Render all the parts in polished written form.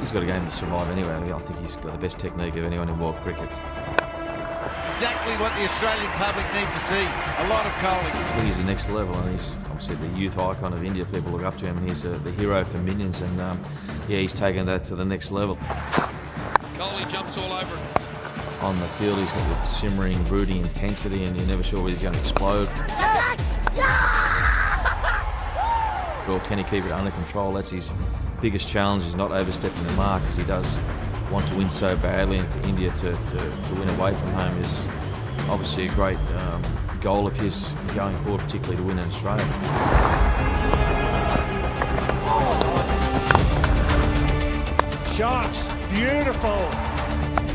He's got a game to survive anyway. I think he's got the best technique of anyone in world cricket. Exactly what the Australian public need to see. A lot of Kohli. I think he's the next level, and he's obviously the youth icon of India. People look up to him, and he's the hero for millions. And yeah, he's taken that to the next level. Kohli jumps all over it. On the field, he's got that simmering, brooding intensity, and you're never sure whether he's going to explode. Or can he keep it under control? That's his biggest challenge. He's not overstepping the mark, because he does want to win so badly, and for India to win away from home is obviously a great goal of his going forward, particularly to win in Australia. Shot, beautiful.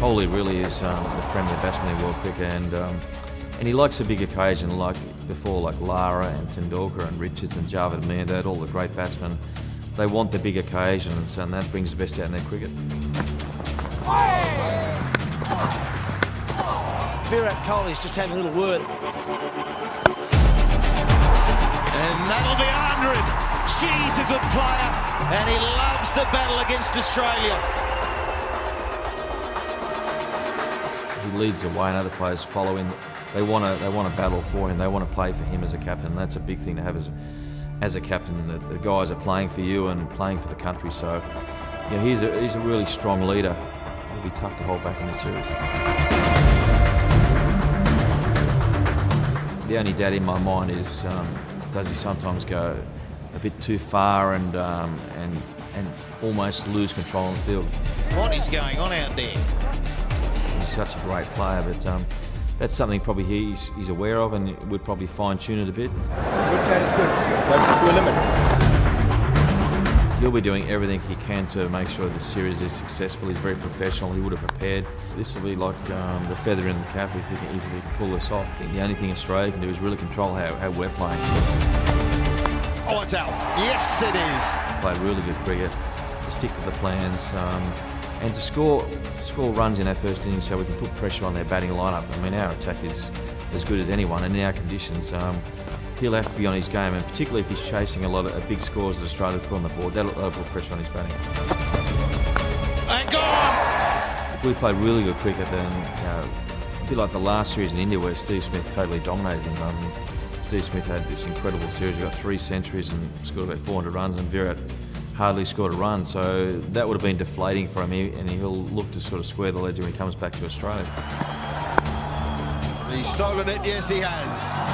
Kohli really is the premier batsman in world cricket, and he likes a big occasion like before, like Lara and Tendulkar and Richards and Javed Miandad, all the great batsmen. They want the big occasion, and that brings the best out in their cricket. Virat Kohli's just had a little word. And that'll be 100. She's a good player, and he loves the battle against Australia. He leads the way, and other players follow him. They want to battle for him. They want to play for him as a captain. And that's a big thing to have as a captain. The guys are playing for you and playing for the country. So yeah, he's a really strong leader. It'll be tough to hold back in this series. The only doubt in my mind is does he sometimes go a bit too far and almost lose control on the field. What is going on out there? He's such a great player, but that's something probably he's aware of, and would probably fine-tune it a bit. Good chat is good, but to a limit. He'll be doing everything he can to make sure this series is successful. He's very professional. He would have prepared. This will be like the feather in the cap if he can pull this off. I think the only thing Australia can do is really control how we're playing. Oh, it's out. Yes, it is. Play really good cricket, to stick to the plans, and to score runs in our first innings so we can put pressure on their batting lineup. I mean, our attack is as good as anyone, and in our conditions, he'll have to be on his game, and particularly if he's chasing a lot of big scores that Australia put on the board, that'll put pressure on his batting. And gone! If we play really good cricket, then a bit like the last series in India where Steve Smith totally dominated him. Steve Smith had this incredible series. He got 3 centuries and scored about 400 runs, and Virat hardly scored a run, so that would have been deflating for him, and he'll look to sort of square the ledger when he comes back to Australia. He's stolen it, yes he has.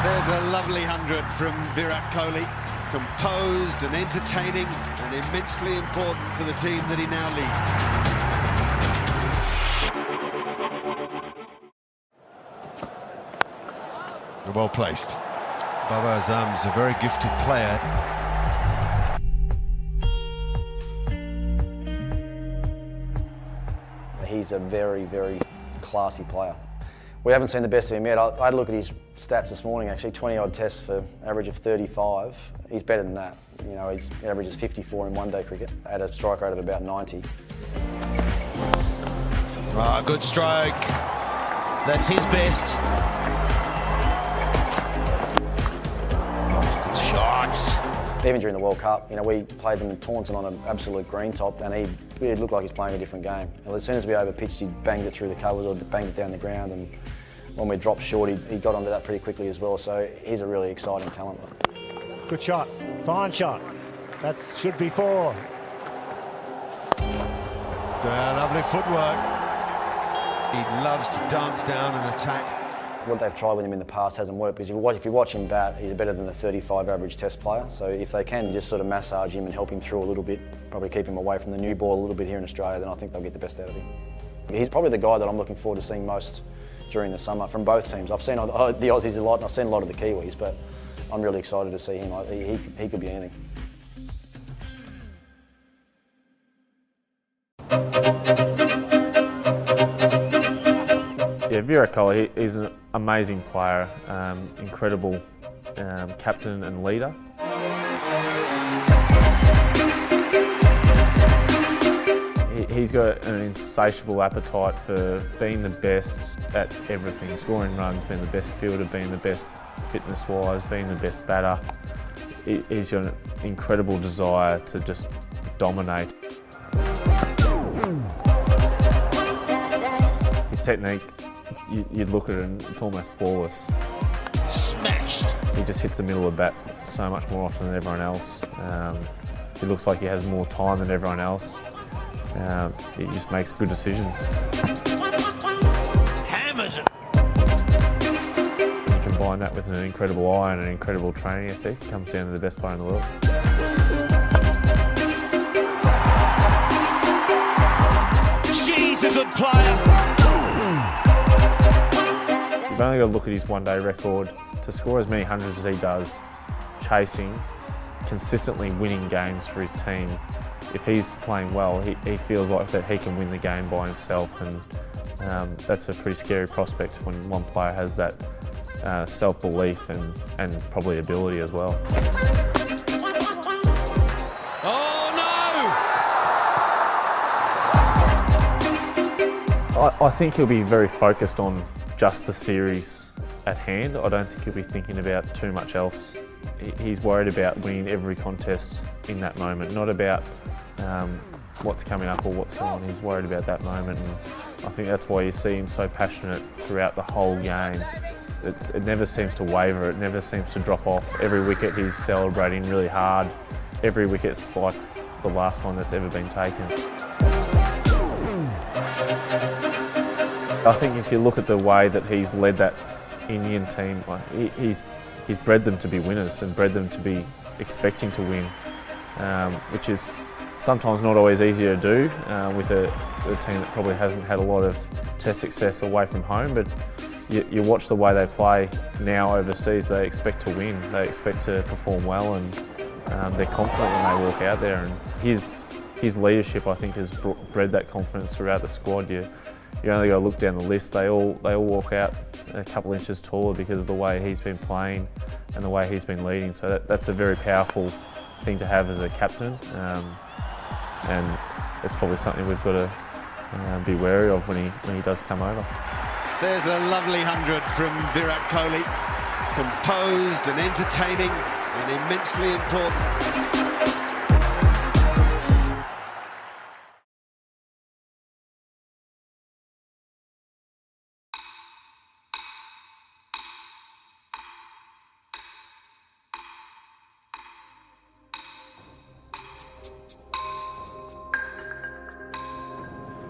There's a lovely 100 from Virat Kohli. Composed and entertaining and immensely important for the team that he now leads. Well placed. Babar Azam's a very gifted player. He's a very, very classy player. We haven't seen the best of him yet. I had a look at his stats this morning, actually, 20-odd tests for average of 35. He's better than that. You know, his average is 54 in one-day cricket at a strike rate of about 90. Ah, good stroke. That's his best. Good shots. Even during the World Cup, you know, we played them in Taunton on an absolute green top, and it looked like he's playing a different game. And as soon as we over-pitched, he banged it through the covers or banged it down the ground, and when we dropped short, he got onto that pretty quickly as well, so he's a really exciting talent. Good shot, fine shot. That should be 4. Lovely footwork. He loves to dance down and attack. What they've tried with him in the past hasn't worked, because if you watch him bat, he's better than a 35 average test player. So if they can just sort of massage him and help him through a little bit, probably keep him away from the new ball a little bit here in Australia, then I think they'll get the best out of him. He's probably the guy that I'm looking forward to seeing most during the summer from both teams. I've seen the Aussies a lot, and I've seen a lot of the Kiwis, but I'm really excited to see him. He could be anything. Yeah, Virat Kohli, he's an amazing player, incredible captain and leader. He's got an insatiable appetite for being the best at everything. Scoring runs, being the best fielder, being the best fitness-wise, being the best batter. He's got an incredible desire to just dominate. technique, you'd look at it and it's almost flawless. Smashed. He just hits the middle of the bat so much more often than everyone else. He looks like he has more time than everyone else. He just makes good decisions. Hammers it. You combine that with an incredible eye and an incredible training ethic, it comes down to the best player in the world. She's a good player. You've only got to look at his one-day record. To score as many hundreds as he does, chasing, consistently winning games for his team, if he's playing well, he feels like that he can win the game by himself, and that's a pretty scary prospect when one player has that self-belief and probably ability as well. Oh no! I think he'll be very focused on just the series at hand. I don't think he'll be thinking about too much else. He's worried about winning every contest in that moment, not about what's coming up or what's going on. He's worried about that moment, and I think that's why you see him so passionate throughout the whole game. It never seems to waver, it never seems to drop off. Every wicket he's celebrating really hard. Every wicket's like the last one that's ever been taken. I think if you look at the way that he's led that Indian team, he's bred them to be winners and bred them to be expecting to win, which is sometimes not always easy to do with a team that probably hasn't had a lot of test success away from home. But you watch the way they play now overseas, they expect to win, they expect to perform well, and they're confident when they walk out there. And his leadership, I think, has bred that confidence throughout the squad. You only got to look down the list, they all walk out a couple inches taller because of the way he's been playing and the way he's been leading. So that's a very powerful thing to have as a captain, and it's probably something we've got to be wary of when he does come over. There's a lovely 100 from Virat Kohli. Composed and entertaining and immensely important.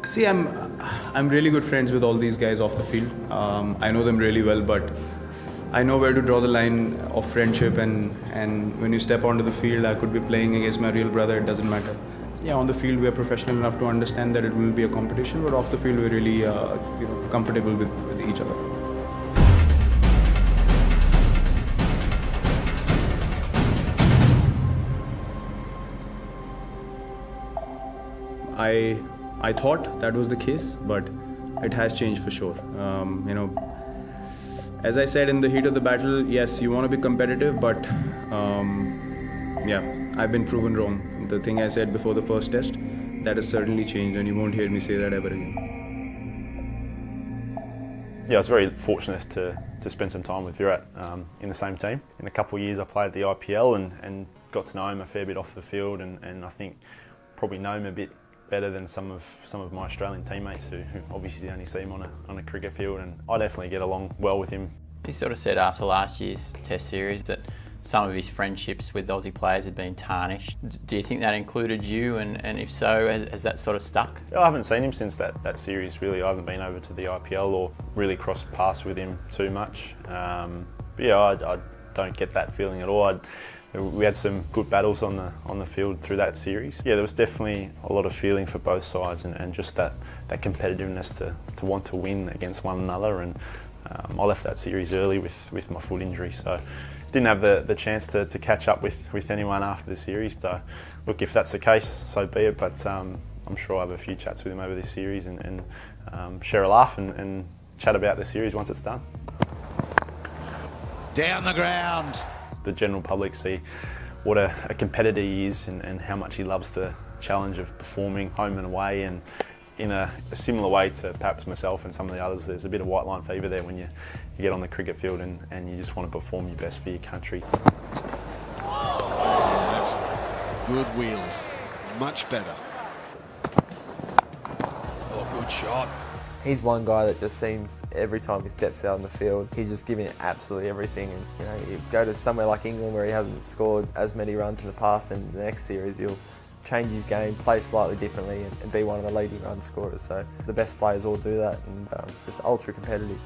See, I'm really good friends with all these guys off the field. I know them really well, but I know where to draw the line of friendship, and when you step onto the field, I could be playing against my real brother, it doesn't matter. Yeah, on the field we are professional enough to understand that it will be a competition, but off the field we're really comfortable with each other. I thought that was the case, but it has changed for sure. As I said in the heat of the battle, yes, you want to be competitive, but yeah, I've been proven wrong. The thing I said before the first test, that has certainly changed, and you won't hear me say that ever again. Yeah, I was very fortunate to spend some time with Virat in the same team. In a couple of years I played at the IPL and got to know him a fair bit off the field, and I think probably know him a bit better than some of my Australian teammates who obviously only see him on a cricket field, and I definitely get along well with him. He sort of said after last year's Test series that some of his friendships with Aussie players had been tarnished. Do you think that included you, and if so, has that sort of stuck? I haven't seen him since that series really. I haven't been over to the IPL or really crossed paths with him too much. But yeah, I don't get that feeling at all. We had some good battles on the field through that series. Yeah, there was definitely a lot of feeling for both sides, and just that competitiveness to want to win against one another. And I left that series early with my foot injury, so didn't have the chance to catch up with anyone after the series. So look, if that's the case, so be it. But I'm sure I'll have a few chats with him over this series and share a laugh and chat about the series once it's done. Down the ground. The general public see what a competitor he is and how much he loves the challenge of performing home and away, and in a similar way to perhaps myself and some of the others, there's a bit of white line fever there when you get on the cricket field and you just want to perform your best for your country. That's good wheels, much better. Oh, good shot. He's one guy that just seems every time he steps out on the field, he's just giving it absolutely everything. And you know, you go to somewhere like England where he hasn't scored as many runs in the past, and the next series he'll change his game, play slightly differently, and be one of the leading run scorers. So the best players all do that, and just ultra competitive.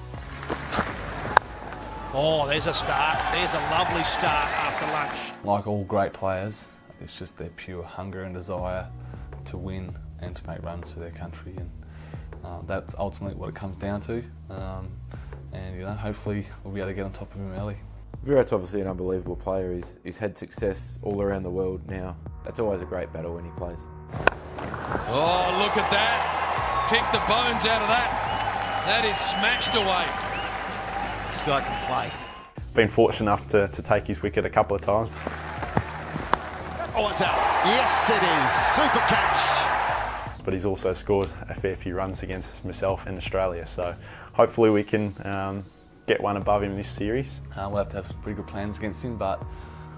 Oh, there's a start. There's a lovely start after lunch. Like all great players, it's just their pure hunger and desire to win and to make runs for their country, and that's ultimately what it comes down to. And you know, hopefully we'll be able to get on top of him early. Virat's obviously an unbelievable player. He's had success all around the world now. That's always a great battle when he plays. Oh, look at that. Kick the bones out of that. That is smashed away. This guy can play. Been fortunate enough to take his wicket a couple of times. Oh, it's out. Yes, it is. Super catch. But he's also scored a fair few runs against myself and Australia, so hopefully we can get one above him this series. We'll have to have some pretty good plans against him, but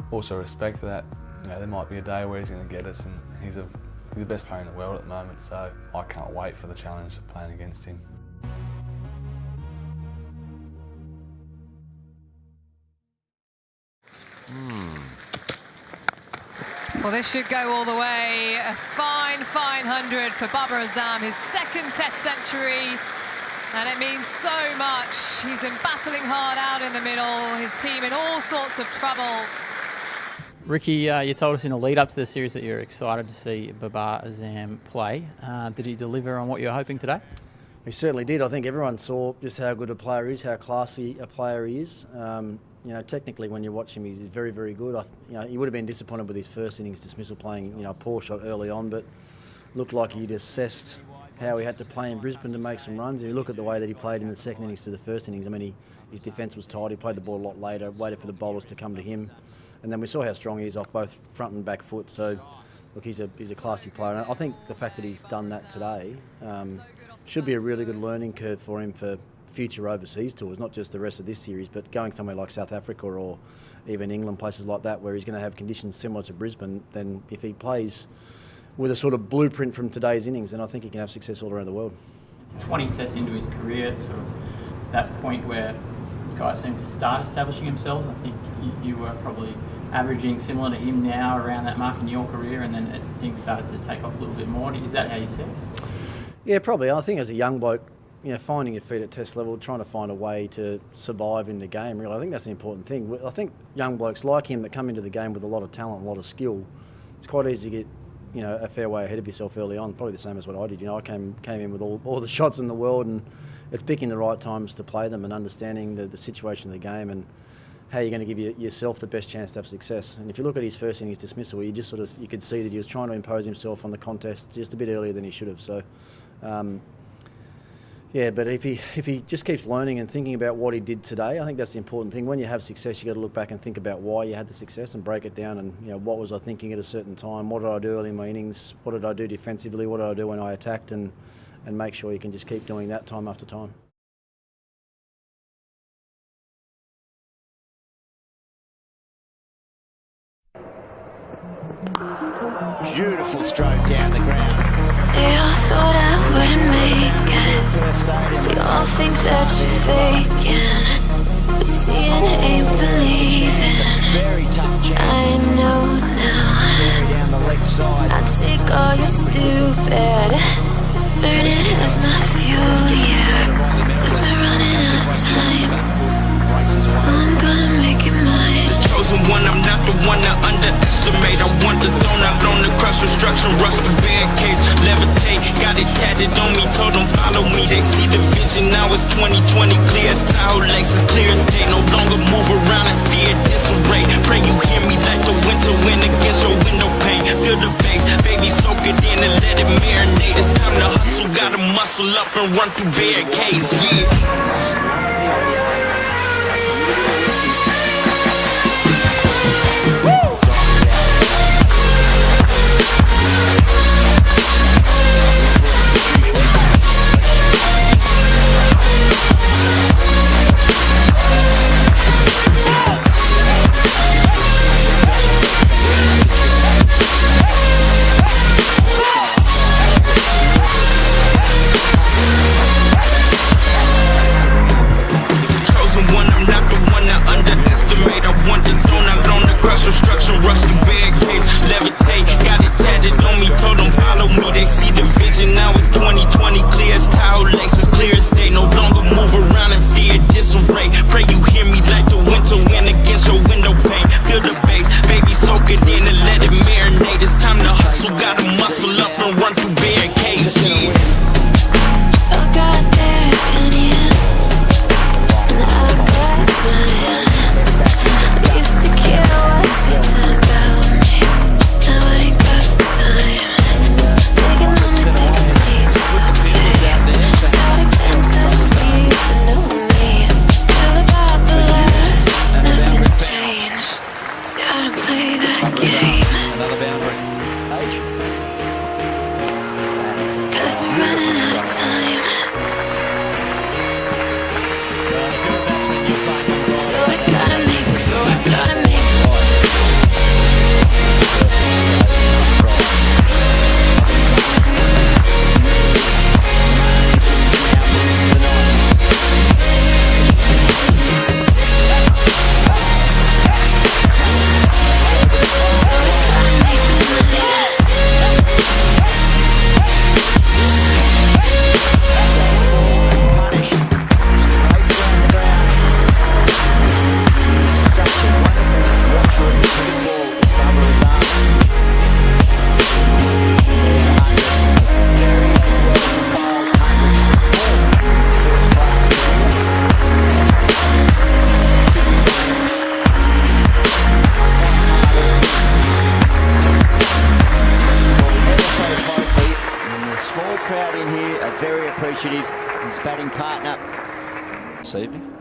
also respect that there might be a day where he's going to get us, and he's the best player in the world at the moment, so I can't wait for the challenge of playing against him. Well, this should go all the way. A fine 100 for Babar Azam, his second Test century. And it means so much. He's been battling hard out in the middle, his team in all sorts of trouble. Ricky, you told us in the lead up to the series that you're excited to see Babar Azam play. Did he deliver on what you were hoping today? He certainly did. I think everyone saw just how good a player he is, how classy a player he is. You know, technically, when you watch him, he's very, very good. You know, he would have been disappointed with his first innings dismissal, playing a poor shot early on, but looked like he'd assessed how he had to play in Brisbane to make some runs. And you look at the way that he played in the second innings to the first innings. I mean, his defence was tight. He played the ball a lot later, waited for the bowlers to come to him, and then we saw how strong he is off both front and back foot. So, look, he's a classy player. And I think the fact that he's done that today should be a really good learning curve for him for future overseas tours, not just the rest of this series, but going somewhere like South Africa or even England, places like that, where he's going to have conditions similar to Brisbane. Then if he plays with a sort of blueprint from today's innings, then I think he can have success all around the world. 20 tests into his career, sort of that point where guys seem to start establishing themselves. I think you were probably averaging similar to him now around that mark in your career, and then things started to take off a little bit more. Is that how you see it? Yeah, probably. I think as a young bloke, finding your feet at Test level, trying to find a way to survive in the game, really, I think that's the important thing. I think young blokes like him that come into the game with a lot of talent, a lot of skill, it's quite easy to get a fair way ahead of yourself early on, probably the same as what I did. I came in with all the shots in the world, and it's picking the right times to play them and understanding the situation of the game and how you're going to give yourself the best chance to have success. And if you look at his first innings dismissal, you just you could see that he was trying to impose himself on the contest just a bit earlier than he should have. So, yeah, but if he just keeps learning and thinking about what he did today, I think that's the important thing. When you have success, you got to look back and think about why you had the success and break it down. And what was I thinking at a certain time? What did I do early in my innings? What did I do defensively? What did I do when I attacked? And make sure you can just keep doing that time after time. Beautiful stroke down the ground. They all thought I wouldn't make it. They all think that you're faking, but seeing ain't believing. Very tough chance. I know now. Down the leg side. I take all your stupid, burn it as my fuel, yeah. 'Cause we're running out of time, so I'm gonna make it mine. The chosen one, I'm not the one to underestimate. I want the throne, I loan the crush, construction, rush the barricades, levitate. Got it tatted on me, told them follow me. They see the vision, now it's 2020, clear as Tahoe Lexus, clear as day. No longer move around and fear disarray. Pray you hear me like the winter wind against your window pane. Feel the bass, baby, soak it in and let it marinate. It's time to hustle, gotta muscle up and run through barricades, yeah. levitate. Got it tatted on me, told them follow me. They see the vision, now it's 2020. Clear as tile, Lexus clear as day. No longer move around in fear, disarray. Pray you hear me like the winter wind against your window pane. Feel the bass, baby, soak it in and let it marinate. It's time to hustle, gotta muscle up and run through barricades. Yeah. I got their opinions, and I got mine. I used to care what you said about me. Now I ain't got the time. Take a moment, take a seat, it's okay. Start again to sleep, but know me. Still about the left, nothing's changed. Gotta play that game. Another boundary. Age. 'Cause we're running out of time. So I gotta make. Crowd in here are very appreciative. His batting partner this evening.